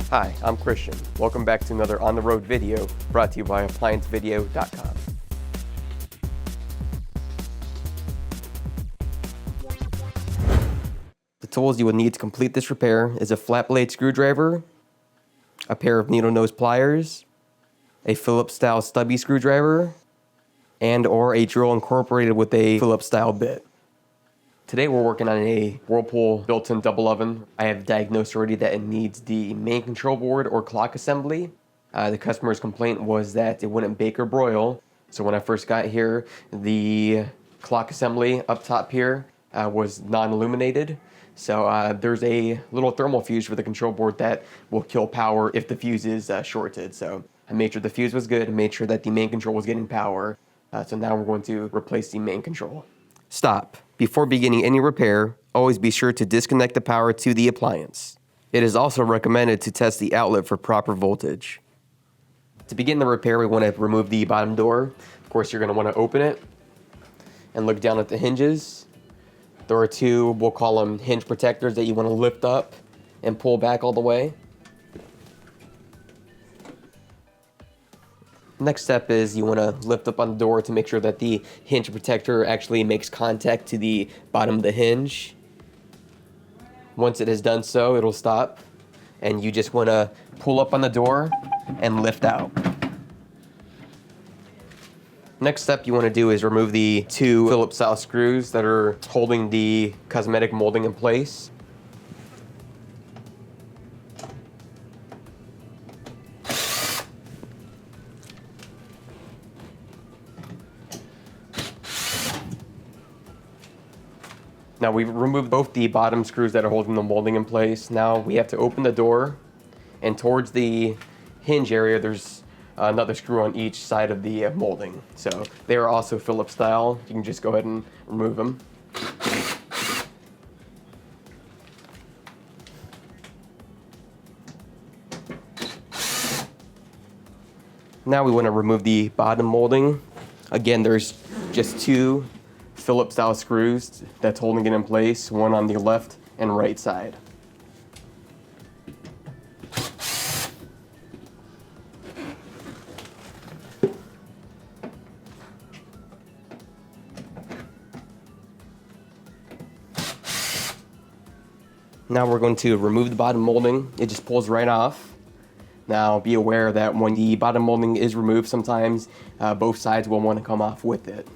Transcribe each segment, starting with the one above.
Hi, I'm Christian. Welcome back to another On the Road video brought to you by ApplianceVideo.com. The tools you will need to complete this repair is a flat blade screwdriver, a pair of needle nose pliers, a Phillips style stubby screwdriver, and or a drill incorporated with a Phillips style bit. Today we're working on a Whirlpool built-in double oven. I have diagnosed already that it needs the main control board or clock assembly. The customer's complaint was that it wouldn't bake or broil. So when I first got here, the clock assembly up top here was non-illuminated. So there's a little thermal fuse for the control board that will kill power if the fuse is shorted. So I made sure the fuse was good and made sure that the main control was getting power. So now we're going to replace the main control. Stop. Before beginning any repair, always be sure to disconnect the power to the appliance. It is also recommended to test the outlet for proper voltage. To begin the repair, we want to remove the bottom door. Of course, you're going to want to open it and look down at the hinges. There are two, we'll call them hinge protectors, that you want to lift up and pull back all the way. Next step is you want to lift up on the door to make sure that the hinge protector actually makes contact to the bottom of the hinge. Once it has done so, it'll stop, and you just want to pull up on the door and lift out. Next step you want to do is remove the two Phillips style screws that are holding the cosmetic molding in place. Now we've removed both the bottom screws that are holding the molding in place. Now we have to open the door, and towards the hinge area there's another screw on each side of the molding. So they are also Phillips style. You can just go ahead and remove them. Now we want to remove the bottom molding. Again, there's just two Phillips style screws that's holding it in place, one on the left and right side. Now we're going to remove the bottom molding. It just pulls right off. Now be aware that when the bottom molding is removed, sometimes both sides will want to come off with it.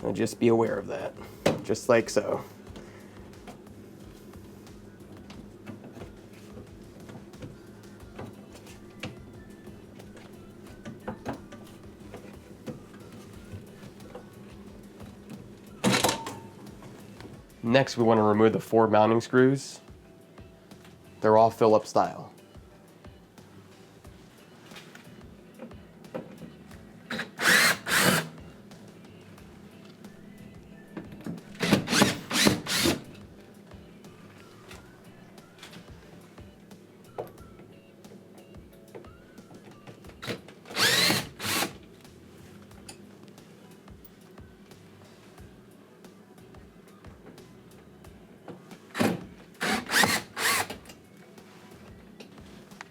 So just be aware of that, just like so. Next, we want to remove the four mounting screws. They're all Phillips style.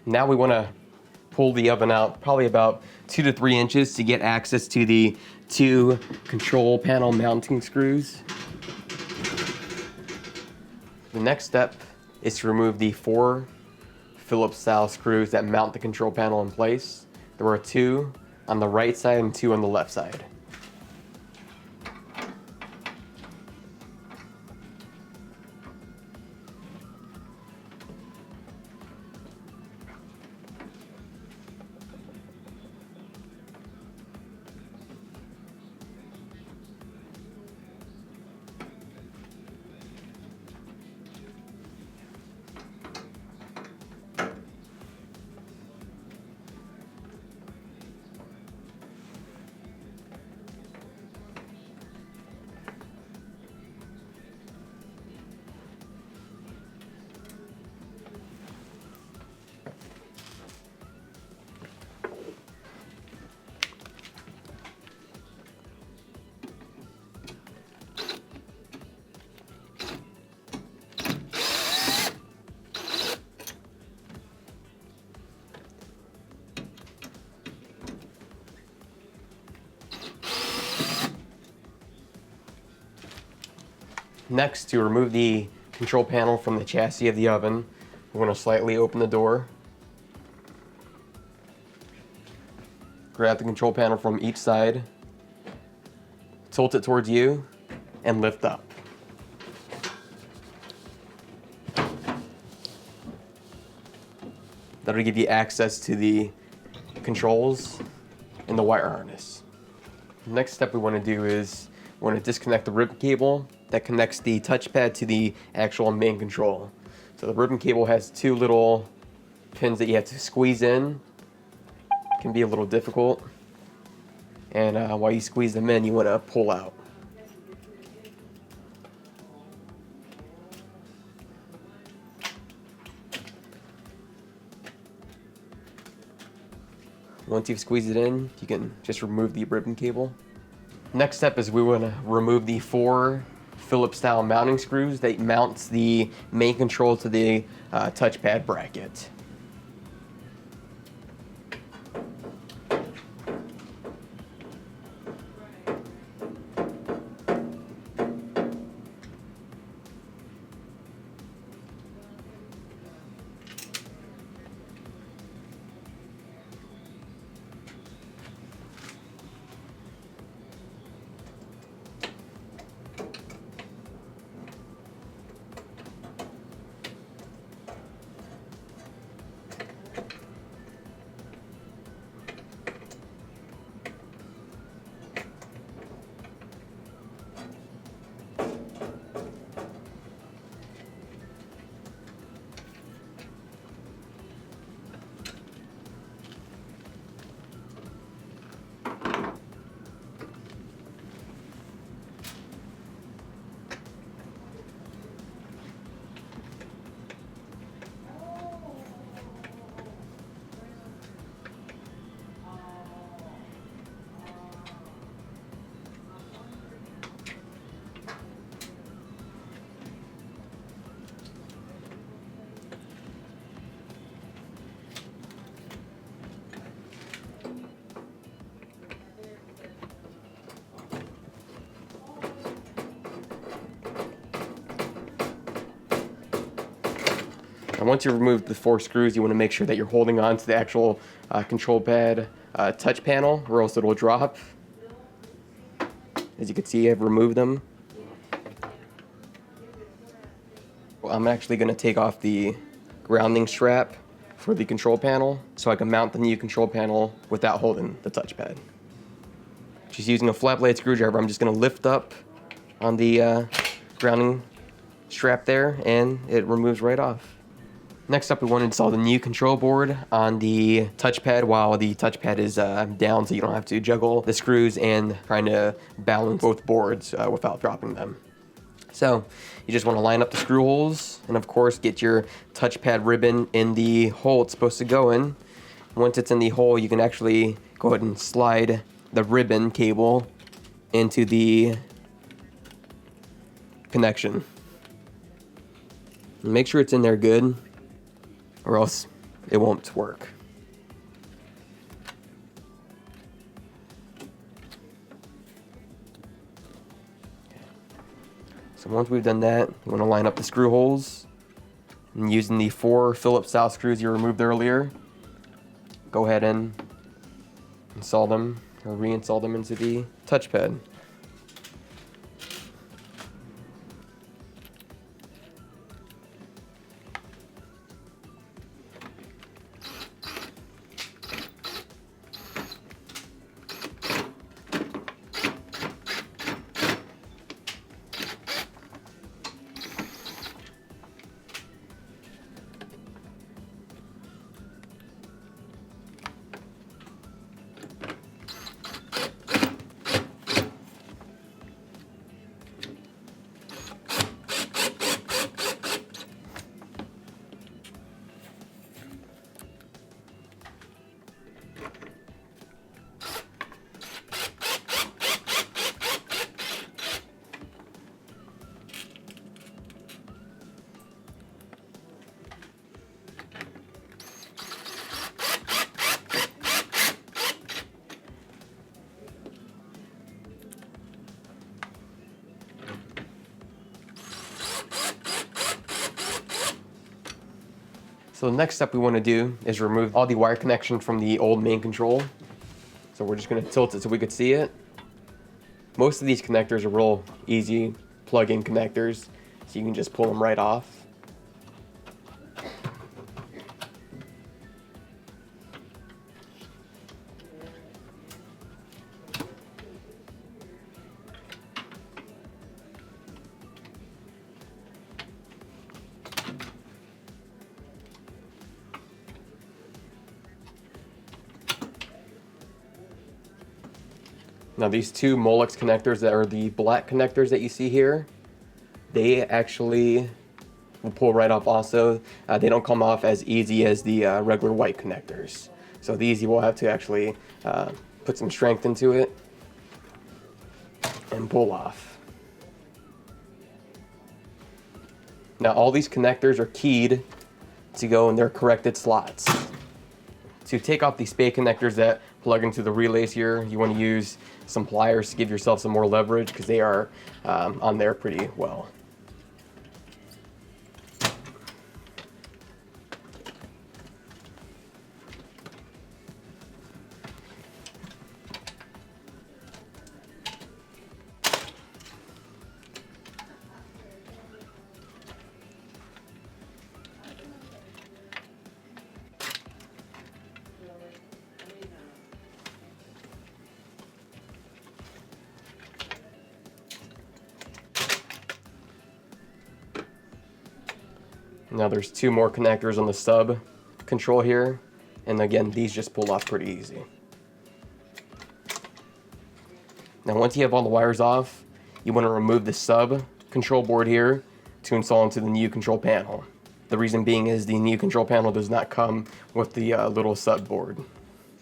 Now we want to pull the oven out probably about 2 to 3 inches to get access to the two control panel mounting screws. The next step is to remove the four Phillips style screws that mount the control panel in place. There are two on the right side and two on the left side. Next, to remove the control panel from the chassis of the oven, we're going to slightly open the door. Grab the control panel from each side, tilt it towards you, and lift up. That'll give you access to the controls and the wire harness. The next step we want to do is we want to disconnect the ribbon cable that connects the touchpad to the actual main control. So the ribbon cable has two little pins that you have to squeeze in. It can be a little difficult. And while you squeeze them in, you want to pull out. Once you've squeezed it in, you can just remove the ribbon cable. Next step is we want to remove the 4 Phillips style mounting screws that mounts the main control to the touchpad bracket. And once you remove the 4 screws, you want to make sure that you're holding on to the actual control pad touch panel, or else it will drop. As you can see, I've removed them. Well, I'm actually going to take off the grounding strap for the control panel so I can mount the new control panel without holding the touchpad. Just using a flat blade screwdriver, I'm just going to lift up on the grounding strap there, and it removes right off. Next up, we want to install the new control board on the touchpad while the touchpad is down, so you don't have to juggle the screws and trying to balance both boards without dropping them. So you just want to line up the screw holes and of course get your touchpad ribbon in the hole it's supposed to go in. Once it's in the hole, you can actually go ahead and slide the ribbon cable into the connection. Make sure it's in there good, or else it won't work. So once we've done that, you want to line up the screw holes, and using the 4 Phillips style screws you removed earlier, go ahead and install them or reinstall them into the touchpad. So the next step we want to do is remove all the wire connection from the old main control. So we're just going to tilt it so we could see it. Most of these connectors are real easy plug-in connectors, so you can just pull them right off. Now these two Molex connectors that are the black connectors that you see here, they actually will pull right off also. They don't come off as easy as the regular white connectors. So these you will have to actually put some strength into it and pull off. Now all these connectors are keyed to go in their corrected slots. To take off the spade connectors that plug into the relays here, you want to use some pliers to give yourself some more leverage because they are on there pretty well. Now there's two more connectors on the sub control here, and again these just pull off pretty easy. Now once you have all the wires off, you want to remove the sub control board here to install into the new control panel. The reason being is the new control panel does not come with the little sub board.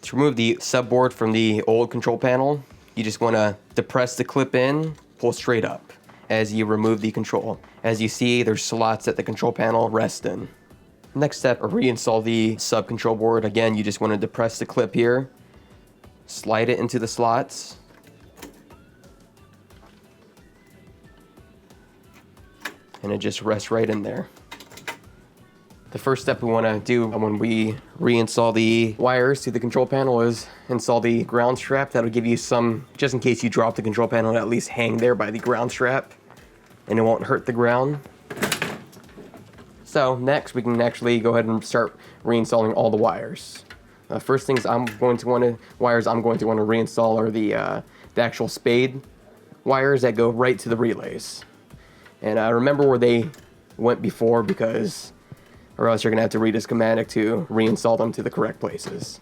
To remove the sub board from the old control panel, you just want to depress the clip in, pull straight up as you remove the control. As you see, there's slots that the control panel rests in. Next step, reinstall the sub control board. Again, you just want to depress the clip here, slide it into the slots, and it just rests right in there. The first step we want to do when we reinstall the wires to the control panel is install the ground strap. That'll give you some, just in case you drop the control panel, at least hang there by the ground strap and it won't hurt the ground. So next we can actually go ahead and start reinstalling all the wires. First things I'm going to want to reinstall are the actual spade wires that go right to the relays. And remember where they went before, because or else you're going to have to read a schematic to reinstall them to the correct places.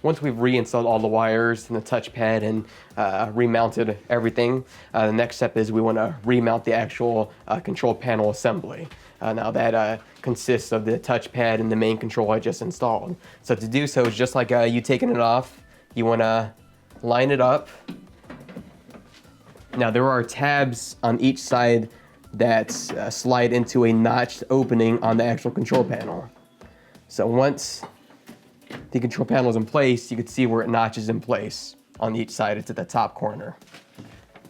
Once we've reinstalled all the wires and the touchpad and remounted everything, the next step is we want to remount the actual control panel assembly. Now that consists of the touchpad and the main control I just installed. So to do so, it's just like you taking it off. You want to line it up. Now there are tabs on each side that slide into a notched opening on the actual control panel. So once the control panel is in place, you can see where it notches in place on each side. It's at the top corner.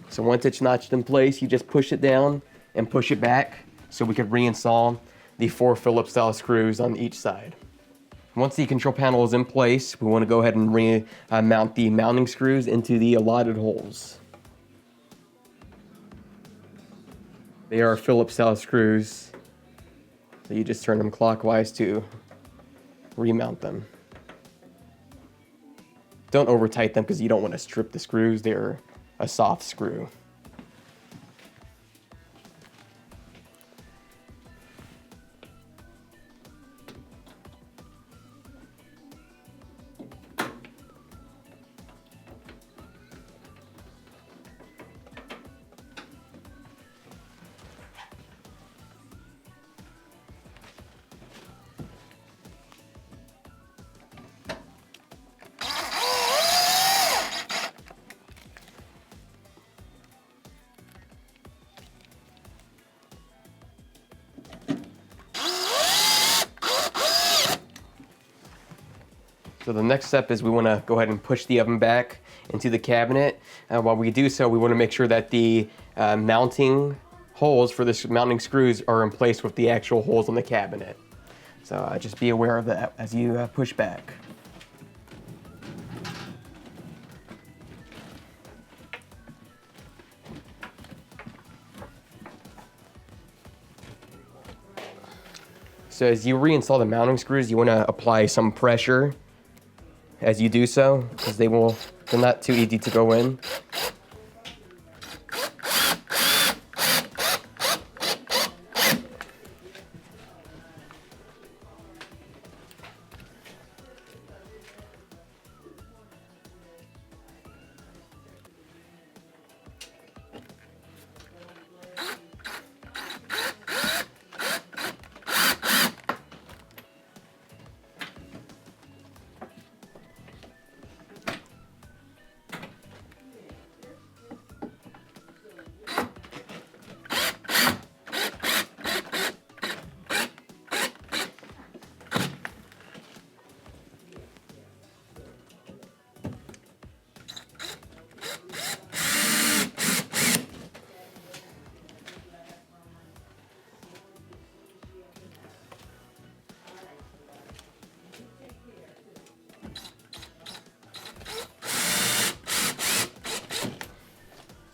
So once it's notched in place, you just push it down and push it back so we can reinstall the 4 Phillips style screws on each side. Once the control panel is in place, we want to go ahead and mount the mounting screws into the allotted holes. They are Phillips style screws, so you just turn them clockwise to remount them. Don't over tight them because you don't want to strip the screws. They're a soft screw. So the next step is we want to go ahead and push the oven back into the cabinet. While we do so, we want to make sure that the mounting holes for the mounting screws are in place with the actual holes on the cabinet. So just be aware of that as you push back. So as you reinstall the mounting screws, you want to apply some pressure as you do so, because they're not too easy to go in.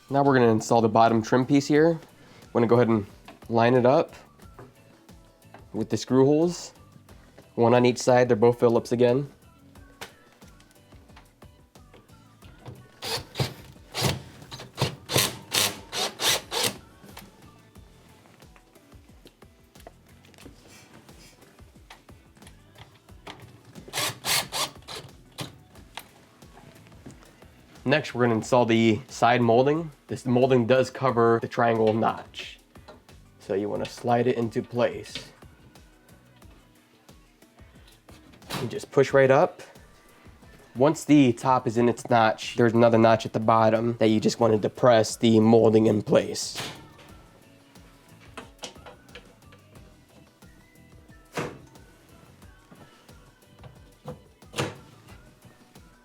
Now we're going to install the bottom trim piece here. I'm going to go ahead and line it up with the screw holes. One on each side, they're both Phillips again. Next, we're going to install the side molding. This molding does cover the triangle notch, so you want to slide it into place. You just push right up. Once the top is in its notch, there's another notch at the bottom that you just want to depress the molding in place.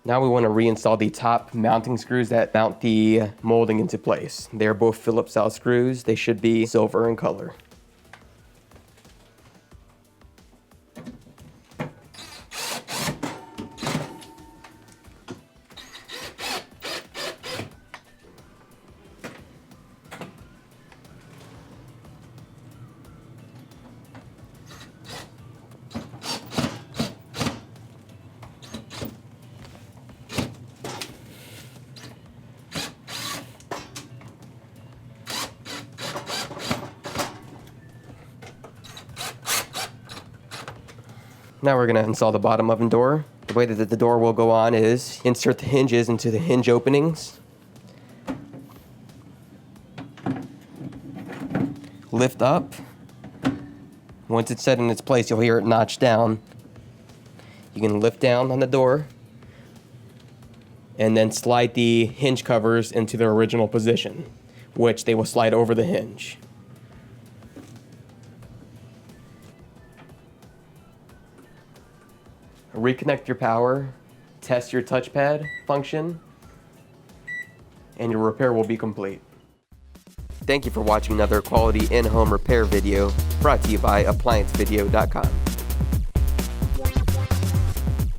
Now we want to reinstall the top mounting screws that mount the molding into place. They're both Phillips style screws. They should be silver in color. Now we're going to install the bottom oven door. The way that the door will go on is insert the hinges into the hinge openings. Lift up. Once it's set in its place, you'll hear it notch down. You can lift down on the door and then slide the hinge covers into their original position, which they will slide over the hinge. Reconnect your power, test your touchpad function, and your repair will be complete. Thank you for watching another quality in-home repair video brought to you by ApplianceVideo.com.